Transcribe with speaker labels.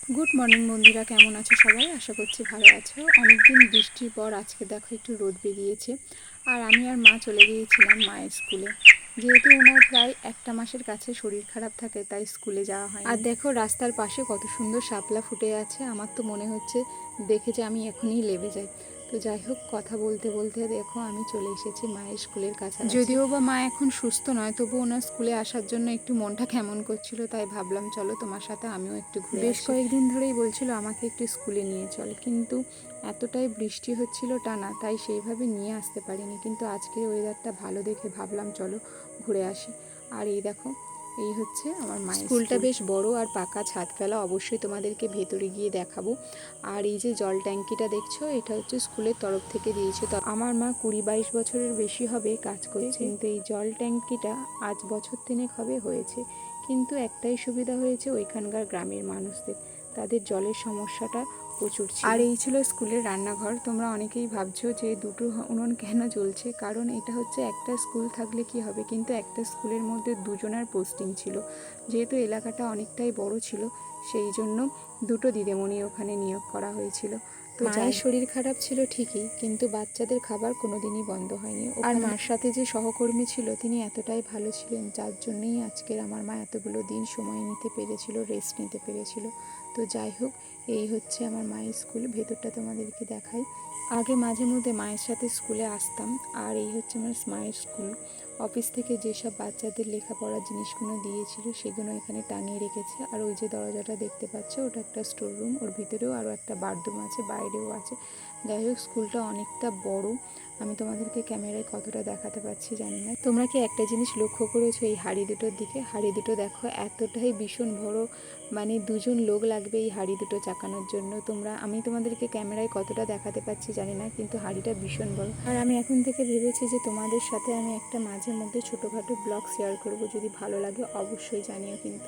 Speaker 1: Good morning বন্ধুরা, কেমন আছো সবাই? আশা করছি ভালো আছো। অনেকদিন বৃষ্টির পর আজকে দেখো একটু রোদ বেরিয়েছে। আর আমি আর মা চলে গিয়েছিলাম মায়ের স্কুলে, যেহেতু ওনার প্রায় একটা মাসের কাছে শরীর খারাপ থাকে, তাই স্কুলে যাওয়া হয়। আর দেখো রাস্তার পাশে কত সুন্দর শাপলা ফুটে আছে, আমার তো মনে হচ্ছে দেখে যে আমি এখনই লেবে যাই। তো যাই হোক, কথা বলতে বলতে দেখো আমি চলে এসেছি মায়ের স্কুলের কাছে। যদিও বা মা এখন সুস্থ নয়, তবু ওনার স্কুলে আসার জন্য একটু মনটা কেমন করছিল, তাই ভাবলাম চলো তোমার সাথে আমিও একটু ঘুরে আসি। বেশ কয়েকদিন ধরেই বলছিল আমাকে একটু স্কুলে নিয়ে চল, কিন্তু এতটাই বৃষ্টি হচ্ছিল টানা, তাই সেইভাবে নিয়ে আসতে পারিনি। কিন্তু আজকের ওয়েদারটা ভালো দেখে ভাবলাম চলো ঘুরে আসি। আর এই দেখো, এই হচ্ছে আমার মায়ের স্কুলটা। বেশ বড় আর পাকা ছাদ ফেলা, অবশ্যই তোমাদেরকে ভেতরে গিয়ে দেখাবো। আর এই যে জল ট্যাঙ্কিটা দেখছো, এটা হচ্ছে স্কুলের তরফ থেকে দিয়েছে। তো আমার মা 20-22 বছরের বেশি হবে কাজ করছে, কিন্তু এই জল ট্যাঙ্কিটা আজ বছর 3 হবে হয়েছে। কিন্তু একটাই সুবিধা হয়েছে ওইখানকার গ্রামের মানুষদের, তাদের জলের সমস্যাটা প্রচুর ছিল। আর এই ছিল স্কুলের রান্নাঘর। তোমরা অনেকেই ভাবছো যে দুটো উনুন কেন জ্বলছে, কারণ এটা হচ্ছে একটা স্কুল থাকলে কি হবে, কিন্তু একটা স্কুলের মধ্যে দুজনের পোস্টিং ছিল। যেহেতু এলাকাটা অনেকটাই বড় ছিল, সেই জন্য দুটো দিদিমণি ওখানে নিয়োগ করা হয়েছিল। তো মায়ের শরীর খারাপ ছিল ঠিকই, কিন্তু বাচ্চাদের খাবার কোনোদিনই বন্ধ হয়নি। আর মার সাথে যে সহকর্মী ছিল, তিনি এতটাই ভালো ছিলেন, যার জন্যই আজকের আমার মা এতগুলো দিন সময় নিতে পেরেছিল, রেস্ট নিতে পেরেছিল। তো যাই হোক, এই হচ্ছে আমার মায়ের স্কুল। ভেতরটা তোমাদেরকে দেখাই। আগে মাঝে মধ্যে মায়ের সাথে স্কুলে আসতাম। আর এই হচ্ছে আমার মায়ের স্কুল। অফিস থেকে যেসব বাচ্চাদের লেখাপড়ার জিনিসগুলো দিয়েছিল, সেগুলো এখানে টাঙিয়ে রেখেছে। আর ওই যে দরজাটা দেখতে পাচ্ছ, ওটা একটা স্টোর রুম, ওর ভিতরেও আরও একটা বাথরুম আছে, বাইরেও আছে। যাই হোক, স্কুলটা অনেকটা বড়। আমি তোমাদেরকে ক্যামেরায় কতটা দেখাতে পারছি জানি না। তোমরা কি একটা জিনিস লক্ষ্য করেছো এই হাঁড়ি দুটোর দিকে? হাঁড়ি দুটো দেখো এতটাই ভীষণ বড়, মানে দুজন লোক লাগবে এই হাঁড়ি দুটো চাকানোর জন্য। আমি তোমাদেরকে ক্যামেরায় কতটা দেখাতে পারছি জানি না, কিন্তু হাঁড়িটা ভীষণ বড়। আর আমি এখন থেকে ভেবেছি যে তোমাদের সাথে আমি একটা মাঝে মধ্যে ছোটোখাটো ব্লগ শেয়ার করব। যদি ভালো লাগে অবশ্যই জানিও কিন্তু।